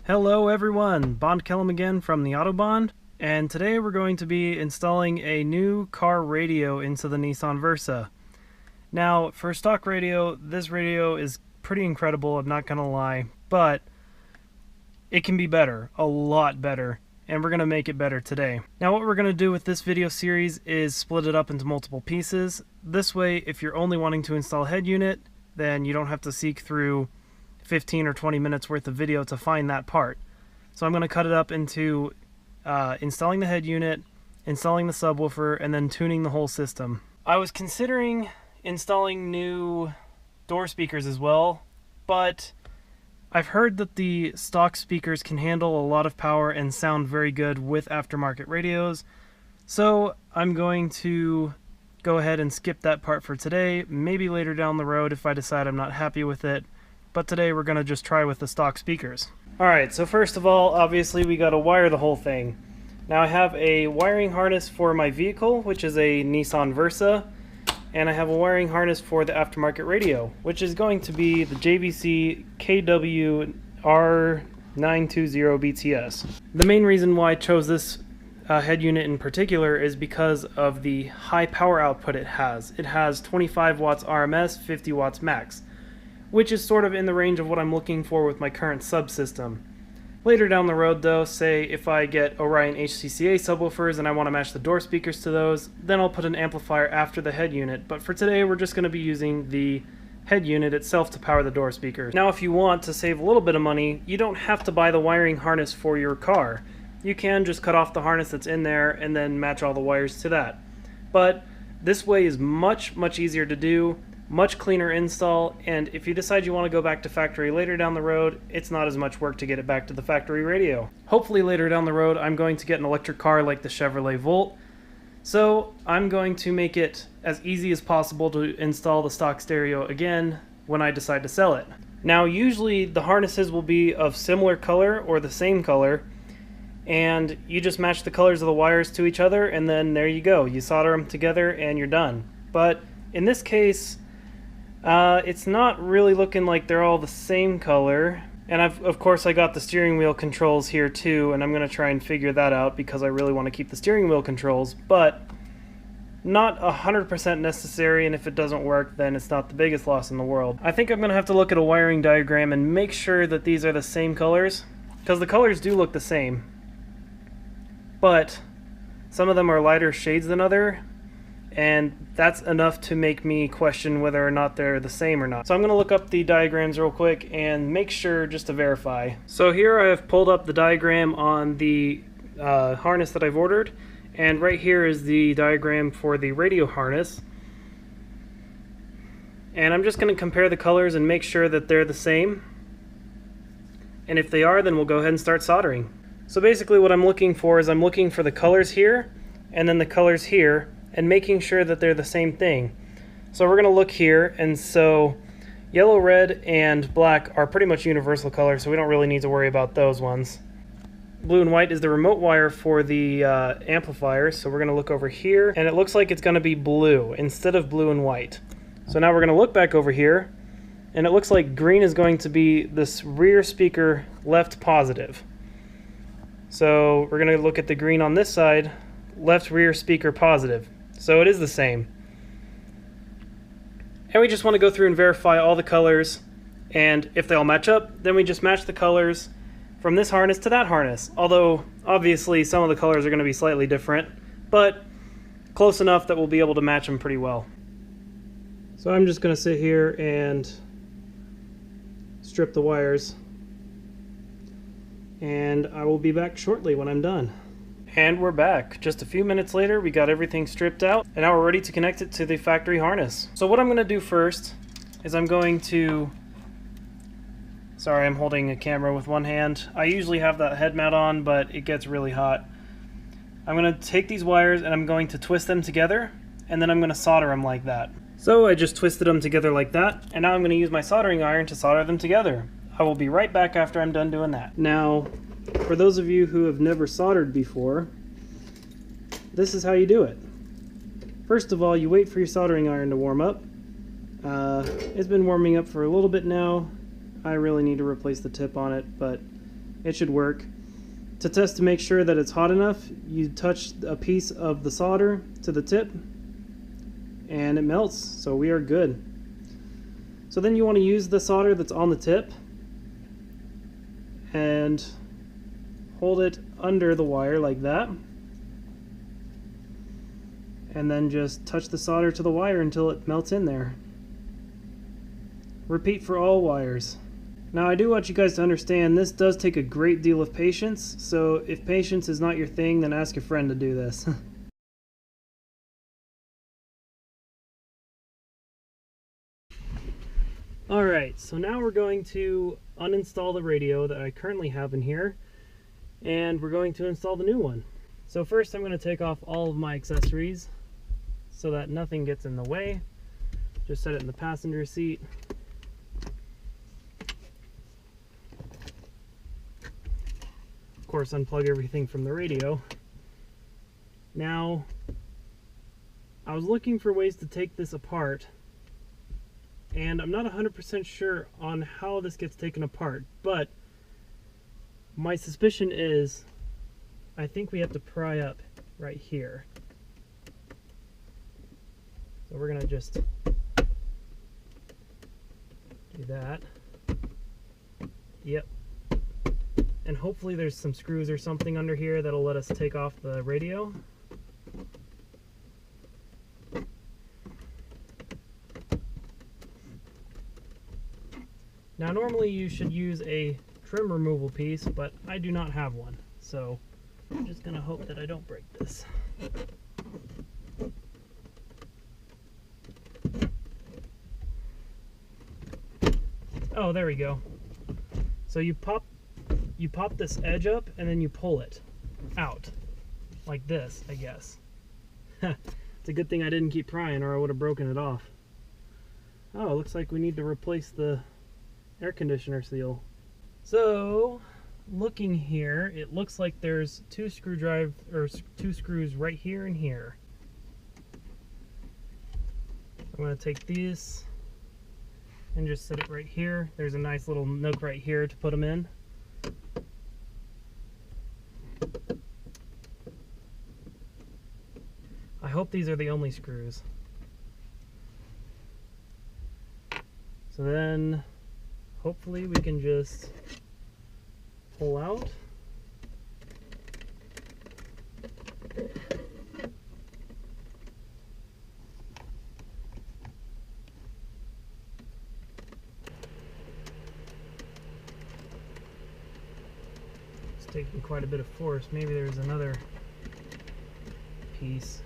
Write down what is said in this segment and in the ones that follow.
Hello everyone, Bond Kellum again from TheAutoBond, and today we're going to be installing a new car radio into the Nissan Versa. Now, for stock radio, this radio is pretty incredible, I'm not gonna lie, but it can be better, a lot better, and we're gonna make it better today. Now what we're gonna do with this video series is split it up into multiple pieces. This way, if you're only wanting to install a head unit, then you don't have to seek through 15 or 20 minutes worth of video to find that part. So I'm going to cut it up into installing the head unit, installing the subwoofer, and then tuning the whole system. I was considering installing new door speakers as well, but I've heard that the stock speakers can handle a lot of power and sound very good with aftermarket radios, so I'm going to go ahead and skip that part for today, maybe later down the road if I decide I'm not happy with it. But today we're going to just try with the stock speakers. Alright, so first of all, obviously we got to wire the whole thing. Now I have a wiring harness for my vehicle, which is a Nissan Versa, and I have a wiring harness for the aftermarket radio, which is going to be the JVC KWR920BTS. The main reason why I chose this head unit in particular is because of the high power output it has. It has 25 watts RMS, 50 watts max, which is sort of in the range of what I'm looking for with my current subsystem. Later down the road though, say if I get Orion HCCA subwoofers and I want to match the door speakers to those, then I'll put an amplifier after the head unit, but for today we're just going to be using the head unit itself to power the door speakers. Now if you want to save a little bit of money, you don't have to buy the wiring harness for your car. You can just cut off the harness that's in there and then match all the wires to that. But this way is much easier to do, much cleaner install, and if you decide you want to go back to factory later down the road, it's not as much work to get it back to the factory radio. Hopefully later down the road I'm going to get an electric car like the Chevrolet Volt, so I'm going to make it as easy as possible to install the stock stereo again when I decide to sell it. Now usually the harnesses will be of similar color or the same color, and you just match the colors of the wires to each other and then there you go. You solder them together and you're done. But in this case, it's not really looking like they're all the same color. And of course I got the steering wheel controls here too, and I'm going to try and figure that out because I really want to keep the steering wheel controls, but not 100% necessary, and if it doesn't work then it's not the biggest loss in the world. I think I'm going to have to look at a wiring diagram and make sure that these are the same colors, because the colors do look the same, but some of them are lighter shades than other, and that's enough to make me question whether or not they're the same or not. So I'm going to look up the diagrams real quick and make sure just to verify. So here I have pulled up the diagram on the harness that I've ordered, and right here is the diagram for the radio harness. And I'm just going to compare the colors and make sure that they're the same. And if they are, then we'll go ahead and start soldering. So basically what I'm looking for is I'm looking for the colors here and then the colors here, and making sure that they're the same thing. So we're going to look here, and so yellow, red, and black are pretty much universal colors, so we don't really need to worry about those ones. Blue and white is the remote wire for the amplifier, so we're going to look over here, and it looks like it's going to be blue instead of blue and white. So now we're going to look back over here, and it looks like green is going to be this rear speaker left positive. So we're going to look at the green on this side, left rear speaker positive. So it is the same. And we just want to go through and verify all the colors, and if they all match up, then we just match the colors from this harness to that harness. Although obviously some of the colors are going to be slightly different, but close enough that we'll be able to match them pretty well. So I'm just going to sit here and strip the wires, and I will be back shortly when I'm done. And we're back. Just a few minutes later, we got everything stripped out, and now we're ready to connect it to the factory harness. So what I'm going to do first is I'm going to... Sorry, I'm holding a camera with one hand. I usually have that head mount on, but it gets really hot. I'm going to take these wires and I'm going to twist them together, and then I'm going to solder them like that. So I just twisted them together like that, and now I'm going to use my soldering iron to solder them together. I will be right back after I'm done doing that. Now, for those of you who have never soldered before, this is how you do it. First of all, you wait for your soldering iron to warm up. It's been warming up for a little bit now. I really need to replace the tip on it, but it should work. To test to make sure that it's hot enough, you touch a piece of the solder to the tip and it melts, so we are good. So then you want to use the solder that's on the tip and hold it under the wire like that, and then just touch the solder to the wire until it melts in there. Repeat for all wires. Now I do want you guys to understand this does take a great deal of patience, so if patience is not your thing, then ask a friend to do this. Alright, so now we're going to uninstall the radio that I currently have in here, and we're going to install the new one. So first I'm going to take off all of my accessories so that nothing gets in the way. Just set it in the passenger seat. Of course, unplug everything from the radio. Now, I was looking for ways to take this apart, and I'm not 100% sure on how this gets taken apart, but my suspicion is I think we have to pry up right here. So we're gonna just do that. Yep. And hopefully there's some screws or something under here that'll let us take off the radio. Now normally you should use a trim removal piece, but I do not have one, so I'm just gonna hope that I don't break this. Oh, there we go. So you pop this edge up and then you pull it out like this, I guess. It's a good thing I didn't keep prying or I would have broken it off. Oh, it looks like we need to replace the air conditioner seal. So looking here, it looks like there's two screws right here and here. I'm going to take these and just set it right here. There's a nice little nook right here to put them in. I hope these are the only screws. So then hopefully we can just pull out. It's taking quite a bit of force. Maybe there's another piece.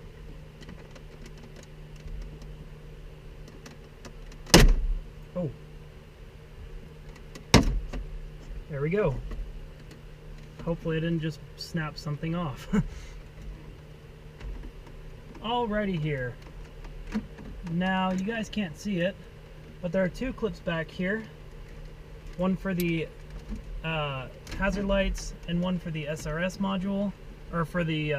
Oh. There we go. Hopefully I didn't just snap something off. Alrighty here. Now you guys can't see it, but there are two clips back here. One for the hazard lights and one for the SRS module, or for the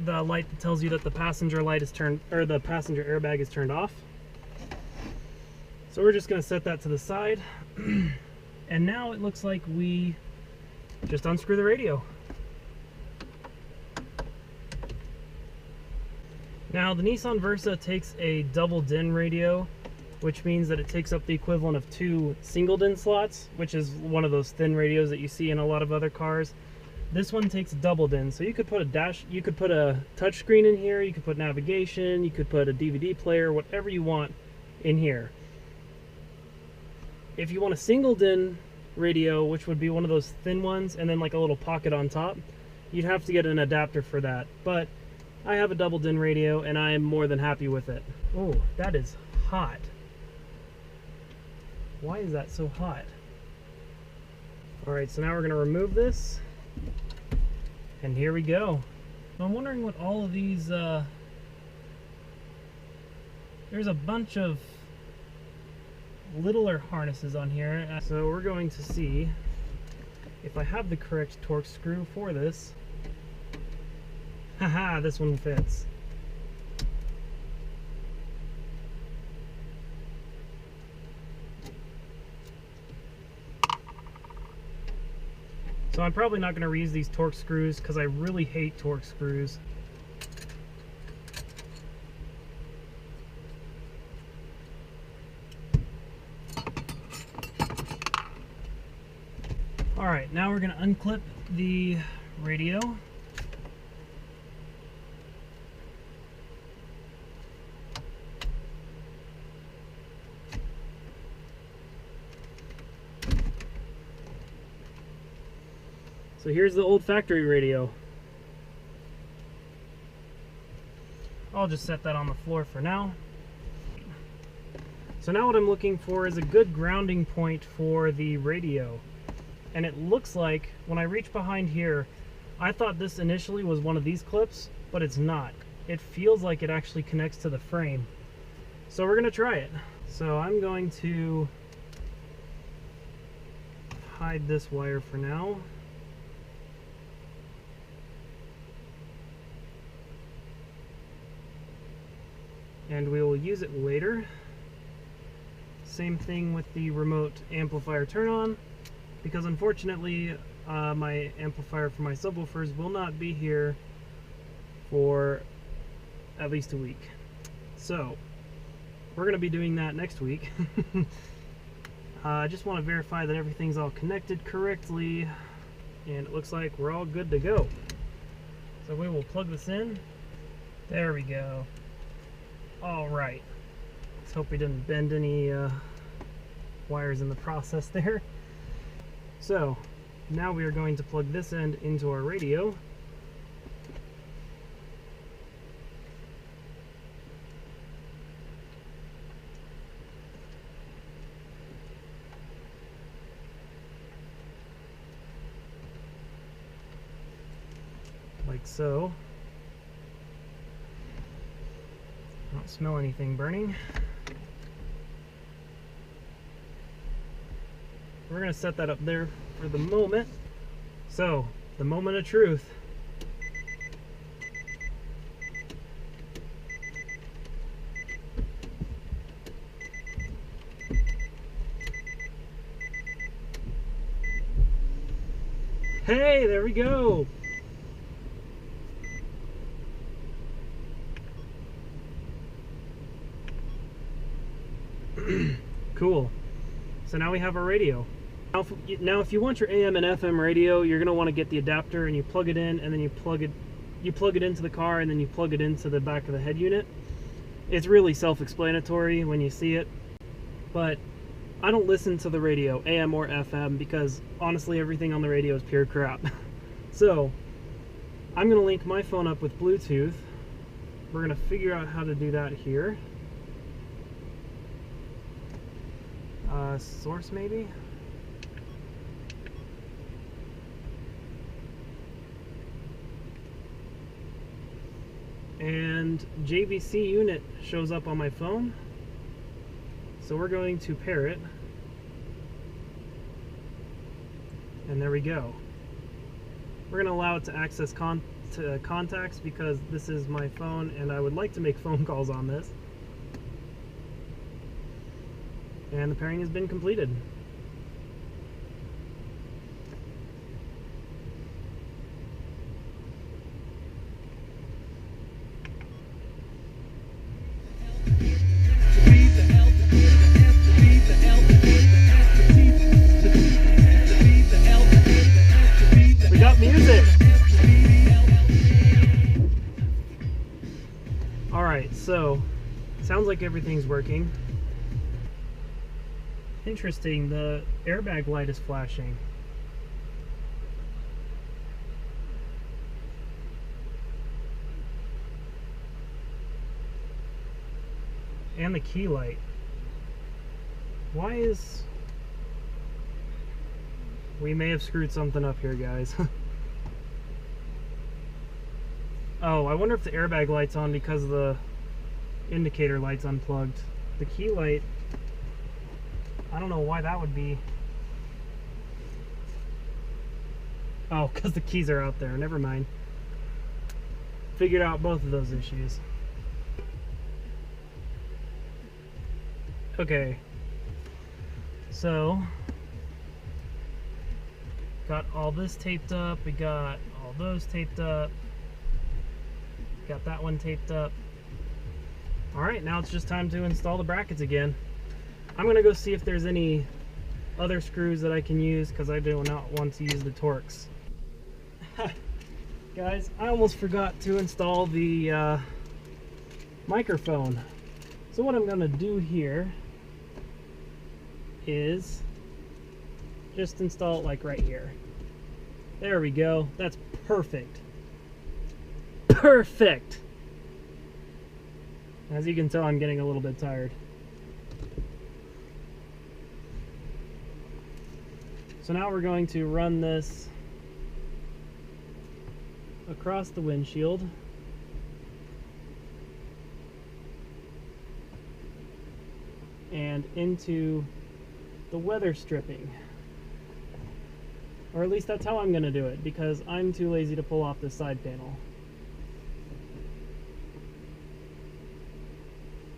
light that tells you that the passenger light is turned, or the passenger airbag is turned off. So we're just going to set that to the side. And now it looks like we just unscrew the radio. Now the Nissan Versa takes a double DIN radio, which means that it takes up the equivalent of 2 single DIN slots, which is one of those thin radios that you see in a lot of other cars. This one takes double DIN, so you could put a touch screen in here, you could put navigation, you could put a DVD player, whatever you want in here. If you want a single DIN radio, which would be one of those thin ones, and then like a little pocket on top, you'd have to get an adapter for that. But I have a double DIN radio, and I am more than happy with it. Oh, that is hot. Why is that so hot? Alright, so now we're going to remove this. And here we go. I'm wondering what all of these... there's a bunch of littler harnesses on here, so we're going to see if I have the correct torque screw for this. Haha, this one fits. So I'm probably not going to reuse these Torx screws because I really hate Torx screws. Alright, now we're going to unclip the radio. So here's the old factory radio. I'll just set that on the floor for now. So now what I'm looking for is a good grounding point for the radio. And it looks like, when I reach behind here, I thought this initially was one of these clips, but it's not. It feels like it actually connects to the frame. So we're gonna try it. So I'm going to hide this wire for now. And we will use it later. Same thing with the remote amplifier turn on, because unfortunately my amplifier for my subwoofers will not be here for at least a week. So we're going to be doing that next week. I just want to verify that everything's all connected correctly, and it looks like we're all good to go. So we will plug this in. There we go. All right. Let's hope we didn't bend any wires in the process there. So now we are going to plug this end into our radio. Like so. I don't smell anything burning. We're going to set that up there for the moment. So, the moment of truth. Hey, there we go. Cool. So now we have our radio. Now if you want your AM and FM radio, you're going to want to get the adapter and you plug it in, and then you plug it into the car, and then you plug it into the back of the head unit. It's really self-explanatory when you see it, but I don't listen to the radio, AM or FM, because honestly everything on the radio is pure crap. So I'm going to link my phone up with Bluetooth. We're going to figure out how to do that here. Source maybe? And JVC unit shows up on my phone. So we're going to pair it. And there we go. We're going to allow it to access contacts because this is my phone and I would like to make phone calls on this. And the pairing has been completed. We got music! Alright, so sounds like everything's working. Interesting, the airbag light is flashing. And the key light. Why is... We may have screwed something up here, guys. Oh, I wonder if the airbag light's on because the indicator light's unplugged. The key light... I don't know why that would be. Oh, because the keys are out there. Never mind. Figured out both of those issues. Okay. So, Got all this taped up, we got all those taped up, got that one taped up. Alright, now it's just time to install the brackets again. I'm going to go see if there's any other screws that I can use because I do not want to use the Torx. Guys, I almost forgot to install the microphone. So what I'm going to do here is just install it like right here. There we go. That's perfect. Perfect! As you can tell, I'm getting a little bit tired. So now we're going to run this across the windshield. And into the weather stripping. Or at least that's how I'm going to do it, because I'm too lazy to pull off this side panel.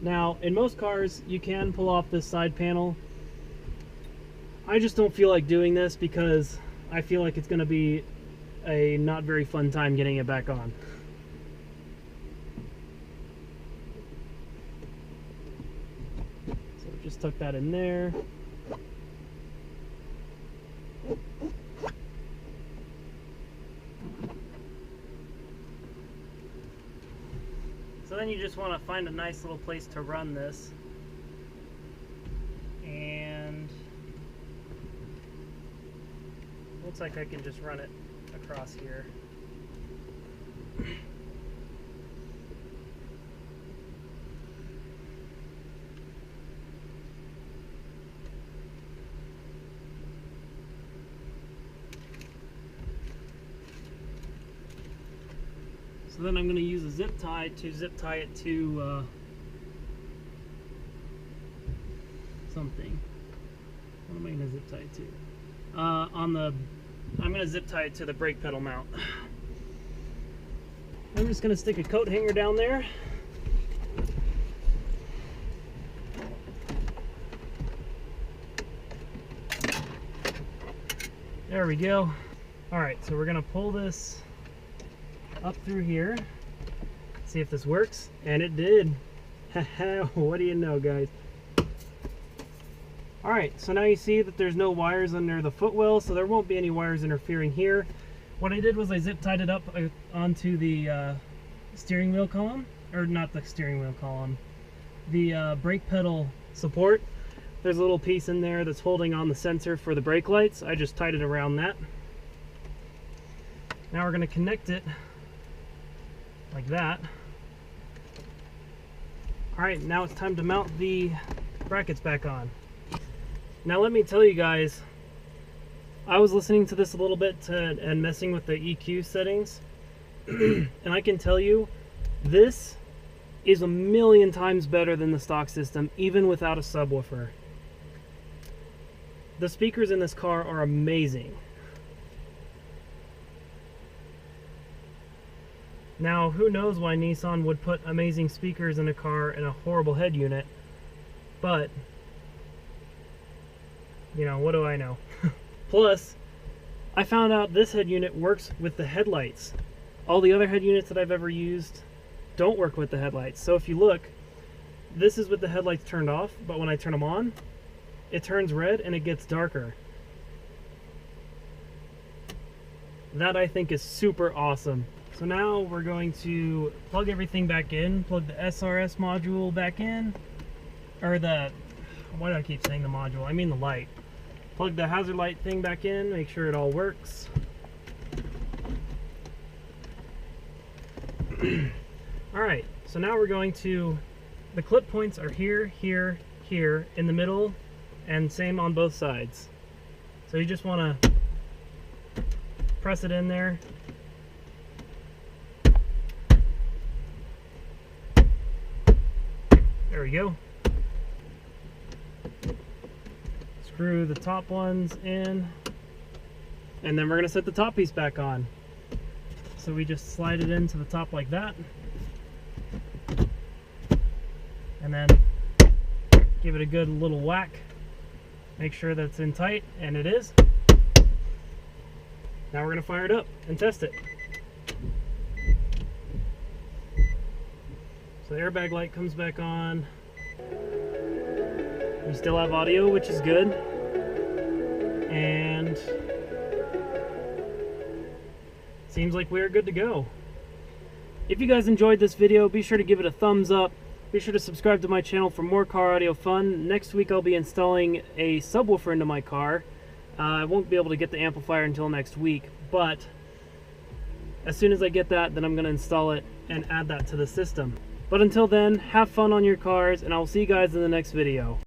Now, in most cars, you can pull off this side panel. I just don't feel like doing this because I feel like it's going to be a not very fun time getting it back on. So just tuck that in there. So then you just want to find a nice little place to run this. And looks like I can just run it across here. So then I'm going to use a zip tie to zip tie it to something. What am I going to zip tie it to? I'm going to zip tie it to the brake pedal mount. I'm just going to stick a coat hanger down there. There we go. Alright, so we're going to pull this up through here, see if this works, and it did. What do you know, guys? Alright, so now you see that there's no wires under the footwell, so there won't be any wires interfering here. What I did was I zip tied it up onto the steering wheel column, or not the steering wheel column, the brake pedal support. There's a little piece in there that's holding on the sensor for the brake lights. I just tied it around that. Now we're going to connect it like that. Alright, now it's time to mount the brackets back on. Now let me tell you guys, I was listening to this a little bit and messing with the EQ settings, and I can tell you, this is 1,000,000 times better than the stock system, even without a subwoofer. The speakers in this car are amazing. Now, who knows why Nissan would put amazing speakers in a car and a horrible head unit, but, you know, what do I know? Plus, I found out this head unit works with the headlights. All the other head units that I've ever used don't work with the headlights. So if you look, this is with the headlights turned off, but when I turn them on, it turns red and it gets darker. That I think is super awesome. So now we're going to plug everything back in, plug the SRS module back in, or the, why do I keep saying the module? I mean the light. Plug the hazard light thing back in, make sure it all works. Alright, so now we're going to, the clip points are here, here, here, in the middle, and same on both sides. So you just want to press it in there. There we go. Screw the top ones in, and then we're going to set the top piece back on. So we just slide it into the top like that, and then give it a good little whack. Make sure that it's in tight, and it is. Now we're going to fire it up and test it. So the airbag light comes back on. We still have audio, which is good. And seems like we're good to go. If you guys enjoyed this video, be sure to give it a thumbs up. Be sure to subscribe to my channel for more car audio fun. Next week I'll be installing a subwoofer into my car. I won't be able to get the amplifier until next week, but as soon as I get that, then I'm going to install it and add that to the system. But until then, have fun on your cars, and I'll see you guys in the next video.